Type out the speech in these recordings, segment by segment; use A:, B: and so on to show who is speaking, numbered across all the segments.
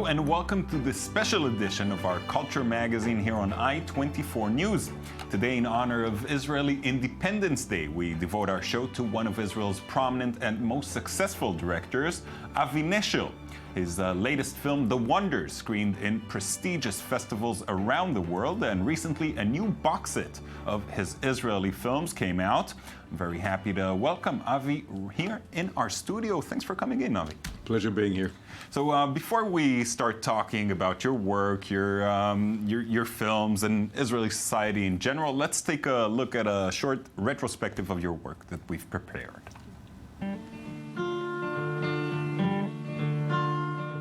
A: Hello and welcome to this special edition of our Culture Magazine here on I-24 News. Today, in honor of Israeli Independence Day, we devote our show to one of Israel's prominent and most successful directors, Avi Nesher. His latest film, The Wonders, screened in prestigious festivals around the world, and recently a new box set of his Israeli films came out. I'm very happy to welcome Avi here in our studio. Thanks for coming in, Avi.
B: Pleasure being here.
A: So before we start talking about your work, your films, and Israeli society in general, let's take a look at a short retrospective of your work that we've prepared.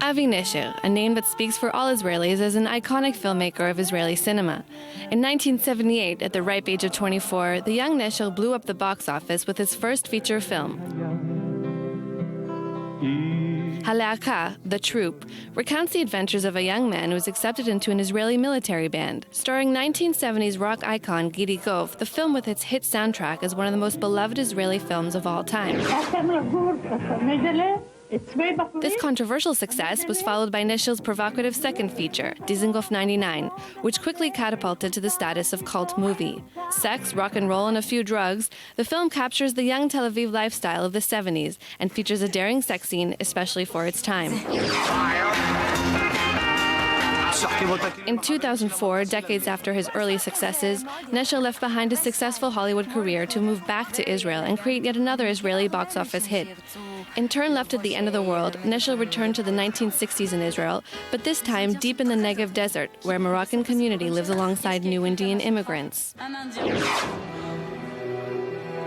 C: Avi Nesher, a name that speaks for all Israelis, is an iconic filmmaker of Israeli cinema. In 1978, at the ripe age of 24, the young Nesher blew up the box office with his first feature film. Haleaka, The Troop, recounts the adventures of a young man who was accepted into an Israeli military band. Starring 1970s rock icon Dizengoff, the film with its hit soundtrack is one of the most beloved Israeli films of all time. This controversial success was followed by Nesher's provocative second feature, Dizengoff 99, which quickly catapulted to the status of cult movie. Sex, rock and roll, and a few drugs, the film captures the young Tel Aviv lifestyle of the 70s and features a daring sex scene, especially for its time. In 2004, decades after his early successes, Nesher left behind a successful Hollywood career to move back to Israel and create yet another Israeli box office hit. In turn left at the end of the world, Nesher returned to the 1960s in Israel, but this time deep in the Negev desert, where a Moroccan community lives alongside new Indian immigrants.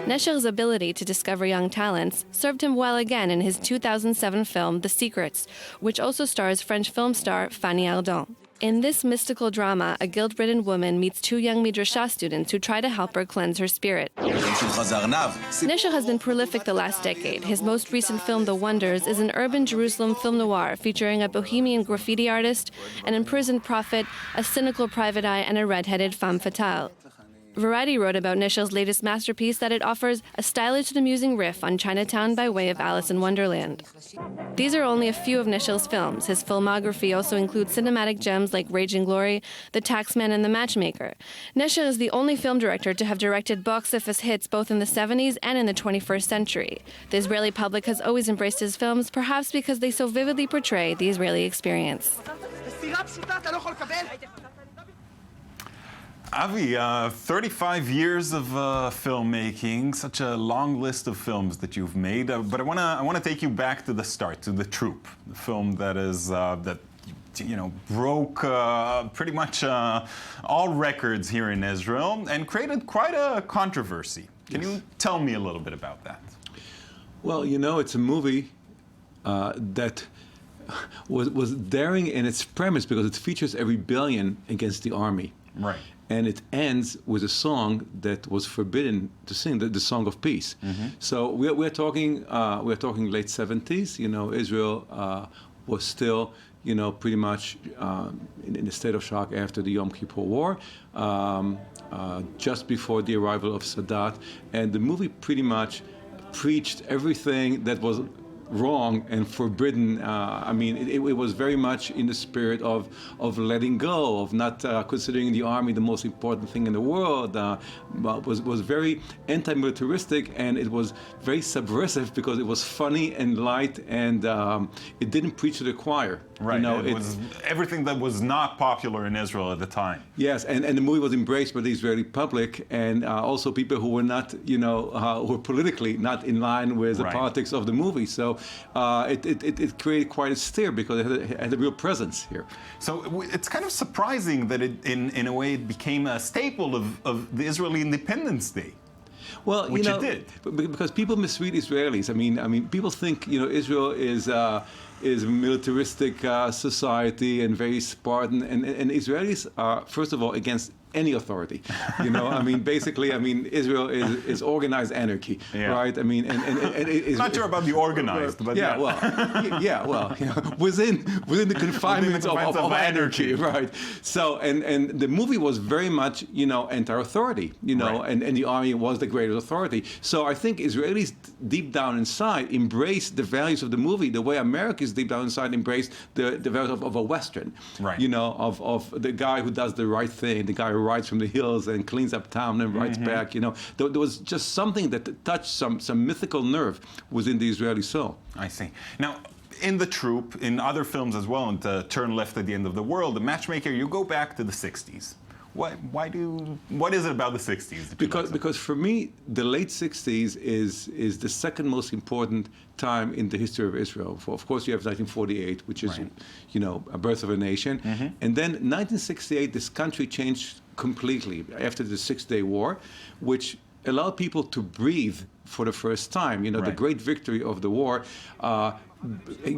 C: Nesher's ability to discover young talents served him well again in his 2007 film The Secrets, which also stars French film star Fanny Ardant. In this mystical drama, a guilt-ridden woman meets two young Midrashah students who try to help her cleanse her spirit. Nesher has been prolific the last decade. His most recent film, The Wonders, is an urban Jerusalem film noir featuring a bohemian graffiti artist, an imprisoned prophet, a cynical private eye, and a red-headed femme fatale. Variety wrote about Nesher's latest masterpiece that it offers a stylish and amusing riff on Chinatown by way of Alice in Wonderland. These are only a few of Nesher's films. His filmography also includes cinematic gems like Raging Glory, The Taxman, and The Matchmaker. Nesher is the only film director to have directed box office hits both in the 70s and in the 21st century. The Israeli public has always embraced his films, perhaps because they so vividly portray the Israeli experience.
A: Avi, 35 years of filmmaking, such a long list of films that you've made. But I want to take you back to the start, to The Troop, the film that is broke pretty much all records here in Israel and created quite a controversy. Can you tell me a little bit about that?
B: Well, it's a movie that was daring in its premise because it features a rebellion against the army.
A: Right.
B: And it ends with a song that was forbidden to sing, the Song of Peace. Mm-hmm. So we're talking late 70s. Israel was still, pretty much in a state of shock after the Yom Kippur War, just before the arrival of Sadat, and the movie pretty much preached everything that was wrong and forbidden. It was very much in the spirit of letting go, of not considering the army the most important thing in the world. Was very anti-militaristic, and it was very subversive because it was funny and light, and it didn't preach to the choir.
A: Right. It was everything that was not popular in Israel at the time.
B: Yes, and the movie was embraced by the Israeli public, and also people who were not, who were politically not in line with the politics of the movie. So it created quite a stir because it had a real presence here.
A: So it's kind of surprising that in a way it became a staple of the Israeli Independence Day.
B: Well,
A: which it did.
B: Because people misread Israelis. I mean, people think Israel is a militaristic society and very Spartan, and Israelis are first of all against any authority. You know, I mean, basically, I mean, Israel is organized anarchy, right? I mean, and it is
A: not sure about the organized, but
B: within the confinements of anarchy, right? So, and the movie was very much, you know, anti-authority, you know, and the army was the greatest authority. So I think Israelis deep down inside embraced the values of the movie the way Americans deep down inside embraced the values of a Western, you know, of the guy who does the right thing, the guy who rides from the hills and cleans up town and rides back, you know. There was just something that touched some mythical nerve within the Israeli soul. I
A: see. Now, in The Troop, in other films as well, and Turn Left at the End of the World, The Matchmaker, you go back to the 60s. What is it about the 60s?
B: Because for me, the late 60s is the second most important time in the history of Israel. Of course, you have 1948, which is, you know, a birth of a nation. And then 1968, this country changed completely after the Six-Day War, which allowed people to breathe for the first time. You know, the great victory of the war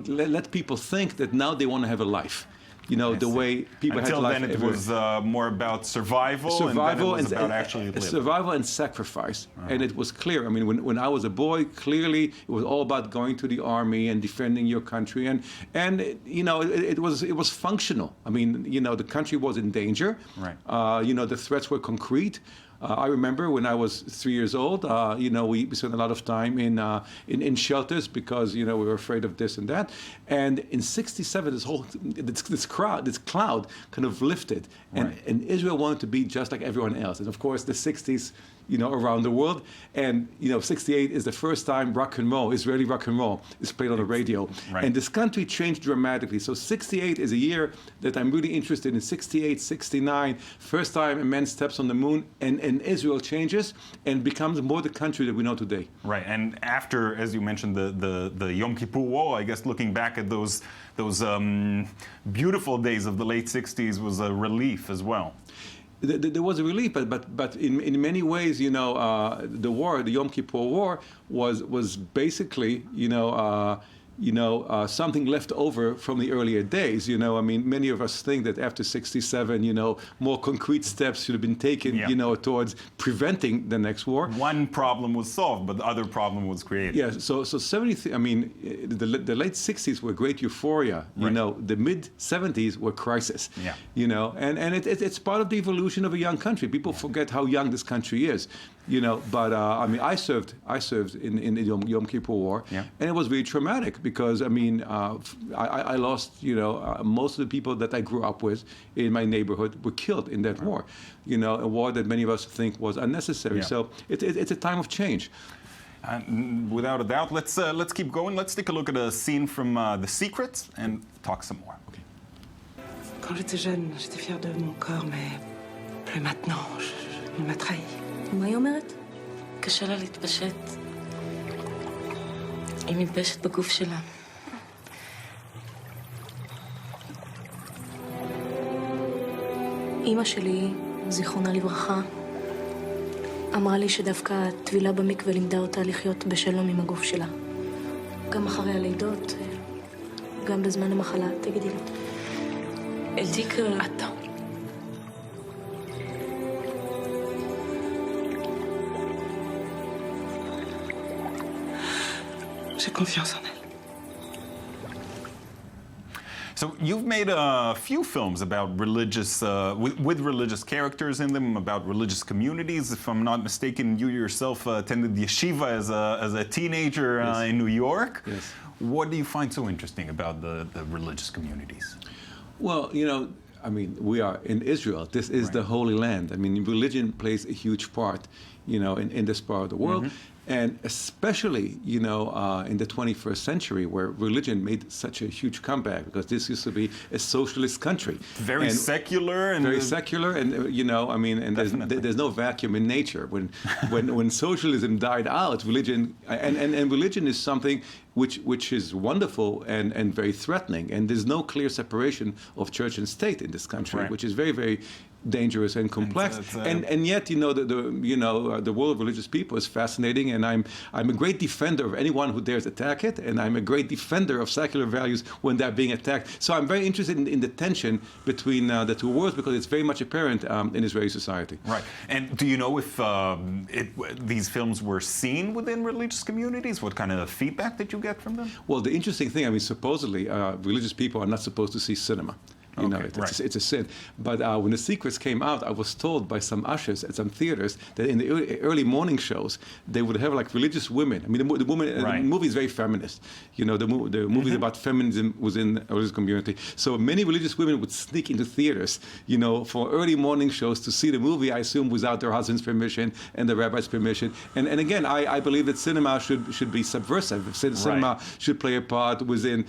B: let people think that now they want to have a life. You know, the way people
A: Until
B: had life.
A: Then it was more about survival and then it was about actually living.
B: Survival and sacrifice. And it was clear. I mean, when I was a boy, clearly it was all about going to the army and defending your country. And you know, it was functional. I mean, you know, the country was in danger. You know, the threats were concrete. I remember when I was 3 years old, you know, we spent a lot of time in shelters because, you know, we were afraid of this and that. And in '67, this cloud kind of lifted, and Israel wanted to be just like everyone else. And of course, the '60s, you know, around the world. And, you know, '68 is the first time rock and roll, Israeli rock and roll, is played on the radio. And this country changed dramatically. So '68 is a year that I'm really interested in. '68, '69, first time a man steps on the moon, and Israel changes and becomes more the country that we know today.
A: Right. And after, as you mentioned, the Yom Kippur War, I guess looking back at those beautiful days of the late '60s was a relief as well.
B: There was a relief, but in many ways, you know, the war, the Yom Kippur War, was basically, something left over from the earlier days. You know, I mean, many of us think that after '67, you know, more concrete steps should have been taken, you know, towards preventing the next war.
A: One problem was solved, but the other problem was created.
B: Yeah. So 73. I mean, the late '60s were great euphoria. You know, the mid '70s were crisis. Yeah. You know, and it's part of the evolution of a young country. People forget how young this country is. You know, but I mean, I served in the Yom Kippur War, and it was really traumatic because I mean, I lost, you know, most of the people that I grew up with in my neighborhood were killed in that war. You know, a war that many of us think was unnecessary. So it's a time of change.
A: Without a doubt, let's keep going. Let's take a look at a scene from The Secret and talk some more. Okay.
D: Quand j'étais jeune, j'étais fière de mon corps, mais plus maintenant. Il m'a trahi.
E: מה היא אומרת? קשה לה להתפשט. היא מתביישת בגוף שלה. אמא שלי, זיכרונה לברכה, אמרה לי שדווקא הטבילה במקווה לימדה אותה לחיות בשלום עם הגוף שלה. גם אחרי הלידות, גם בזמן המחלה. תגידי לי. אלתיקה... אתה.
D: J'ai confiance en elle.
A: So you've made a few films about religious, with religious characters in them, about religious communities. If I'm not mistaken, you yourself attended yeshiva as a teenager in New York.
B: Yes.
A: What do you find so interesting about the religious communities?
B: Well, you know, I mean, we are in Israel. This is the Holy Land. I mean, religion plays a huge part, you know, in this part of the world. And especially, you know, in the 21st century, where religion made such a huge comeback, because this used to be a socialist country.
A: Very secular. And
B: very secular, and, you know, I mean, and there's no vacuum in nature. When socialism died out, religion, and religion is something which is wonderful and very threatening. And there's no clear separation of church and state in this country, which is very, very dangerous and complex, and yet the world of religious people is fascinating, and I'm a great defender of anyone who dares attack it, and I'm a great defender of secular values when they're being attacked. So I'm very interested in the tension between the two worlds, because it's very much apparent in Israeli society.
A: Right. And do you know if these films were seen within religious communities? What kind of feedback did you get from them?
B: Well, the interesting thing, I mean, supposedly religious people are not supposed to see cinema. It's a sin. But when The Secrets came out, I was told by some ushers at some theaters that in the early morning shows, they would have like religious women. I mean, the movie is very feminist. The movie is about feminism within a religious community. So many religious women would sneak into theaters, for early morning shows to see the movie, I assume without their husband's permission and the rabbi's permission. And again, I believe that cinema should be subversive. Cinema should play a part within,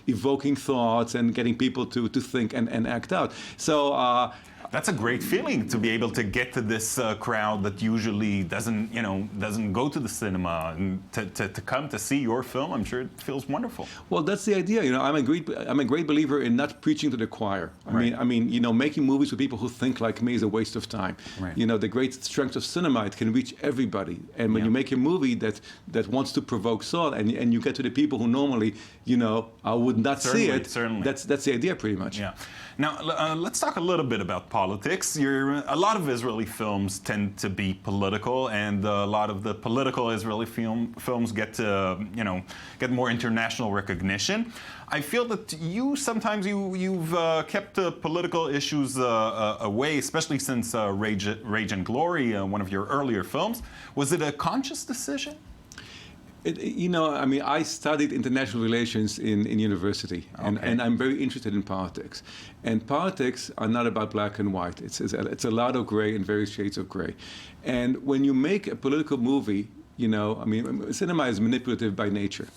B: evoking thoughts and getting people to think and act out. So
A: that's a great feeling, to be able to get to this crowd that usually doesn't go to the cinema, and to come to see your film. I'm sure it feels wonderful.
B: Well, that's the idea. I'm a great believer in not preaching to the choir. I mean, making movies with people who think like me is a waste of time.
A: Right.
B: The great strength of cinema, it can reach everybody. And when you make a movie that wants to provoke thought, and you get to the people who normally, would not see it.
A: Certainly.
B: That's the idea, pretty much.
A: Yeah. Now, let's talk a little bit about politics. A lot of Israeli films tend to be political, and a lot of the political Israeli films get more international recognition. I feel that you've kept political issues away, especially since Rage and Glory, one of your earlier films. Was it a conscious decision?
B: I studied international relations in university, and I'm very interested in politics. And politics are not about black and white. It's a lot of gray and various shades of gray. And when you make a political movie, cinema is manipulative by nature,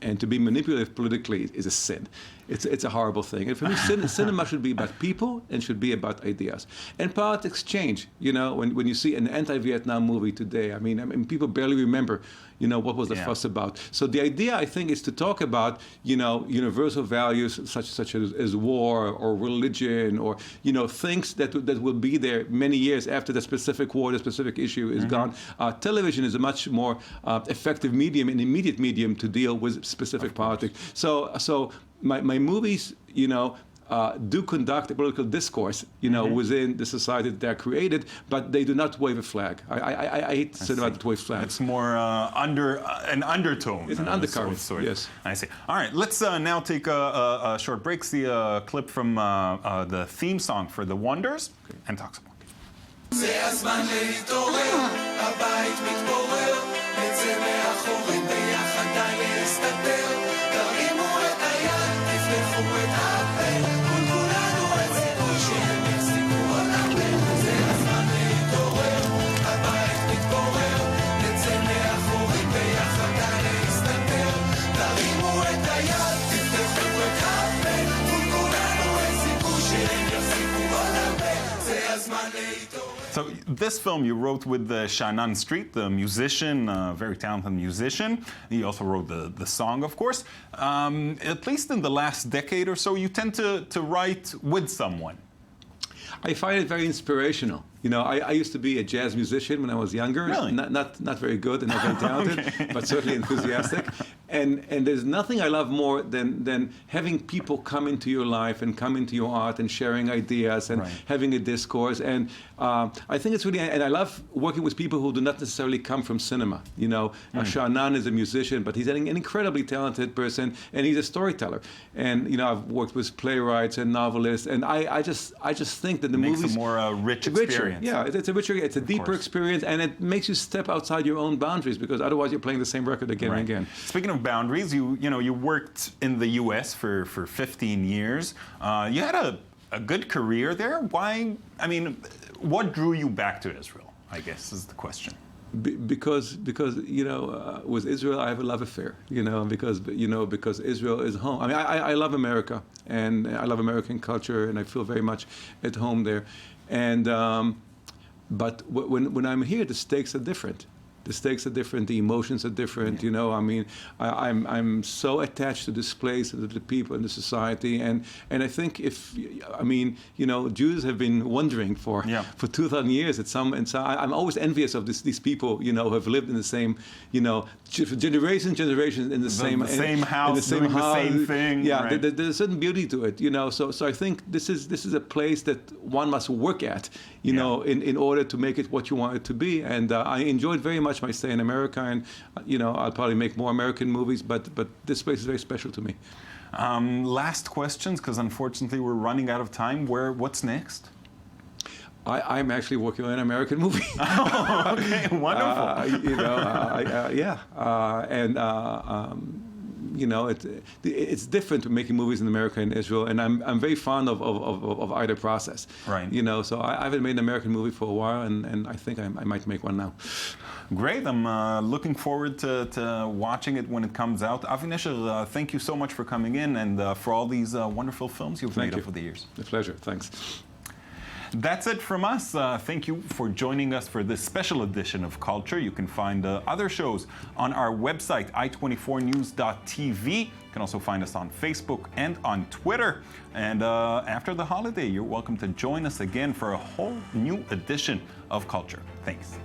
B: and to be manipulative politically is a sin. It's a horrible thing. And for me, cinema should be about people and should be about ideas. And politics change. When you see an anti-Vietnam movie today, I mean, people barely remember, what was the fuss about. So the idea, I think, is to talk about, universal values such as war or religion, or things that will be there many years after the specific war, the specific issue is gone. Television is a much more effective medium, an immediate medium to deal with specific politics. So my movies, do conduct a political discourse, within the society that they're created, but they do not wave a flag. I hate cinema that waves flags.
A: It's more an undertone.
B: It's an undercurrent,
A: sort.
B: Yes.
A: I see. All right, let's now take a short break, see a clip from the theme song for The Wonders, and talk some more.
F: זה הזמן להתעורר, הבית מתפורר, נצא מאחורים ביחד די להסתתר, תרימו את היד, תפתחו את הפה, מול כולנו אין סיכוי שהם יחזיקו על הרבה, זה הזמן להתעורר, הבית מתפורר, נצא מאחורים ביחד די להסתתר, תרימו את היד, תפתחו את הפה, מול כולנו אין סיכוי שהם יחזיקו על הרבה, זה הזמן להתעורר.
A: So this film you wrote with Sha'anan Street, the musician, very talented musician. He also wrote the song, of course. At least in the last decade or so, you tend to write with someone.
B: I find it very inspirational. I used to be a jazz musician when I was younger.
A: Really?
B: Not very good and not very talented, but certainly enthusiastic. And there's nothing I love more than having people come into your life and come into your art and sharing ideas and having a discourse. And I think it's really, and I love working with people who do not necessarily come from cinema. Sha'anan is a musician, but he's an incredibly talented person, and he's a storyteller. And I've worked with playwrights and novelists, and I just think that the
A: Makes
B: movies
A: a more rich experience.
B: Yeah, it's a richer, it's a deeper experience, and it makes you step outside your own boundaries, because otherwise you're playing the same record again and again.
A: Speaking of boundaries, you worked in the U.S. for 15 years. You had a good career there. Why? I mean, what drew you back to Israel, I guess, is the question.
B: Because with Israel I have a love affair, because Israel is home. I mean, I love America, and I love American culture, and I feel very much at home there. And but when I'm here, the stakes are different. The stakes are different, the emotions are different. You know, I mean, I'm so attached to this place and to the people and the society, and I think Jews have been wondering for 2,000 years and so I'm always envious of these people, who have lived in the same, generations in the same
A: house, doing the same thing.
B: Yeah,
A: right?
B: there's a certain beauty to it, So I think this is a place that one must work at, in order to make it what you want it to be. And I enjoyed very much my stay in America, and I'll probably make more American movies, but this place is very special to me.
A: Last questions, because unfortunately we're running out of time. What's next?
B: I'm actually working on an American movie.
A: Oh, okay, wonderful.
B: It's different making movies in America and Israel, and I'm very fond of either process.
A: Right.
B: So I haven't made an American movie for a while, and I think I might make one now.
A: Great. I'm looking forward to watching it when it comes out. Avi Nesher, thank you so much for coming in and for all these wonderful films you've made over the years.
B: A pleasure. Thanks.
A: That's it from us. Thank you for joining us for this special edition of Culture. You can find other shows on our website, i24news.tv. You can also find us on Facebook and on Twitter. And after the holiday, you're welcome to join us again for a whole new edition of Culture. Thanks.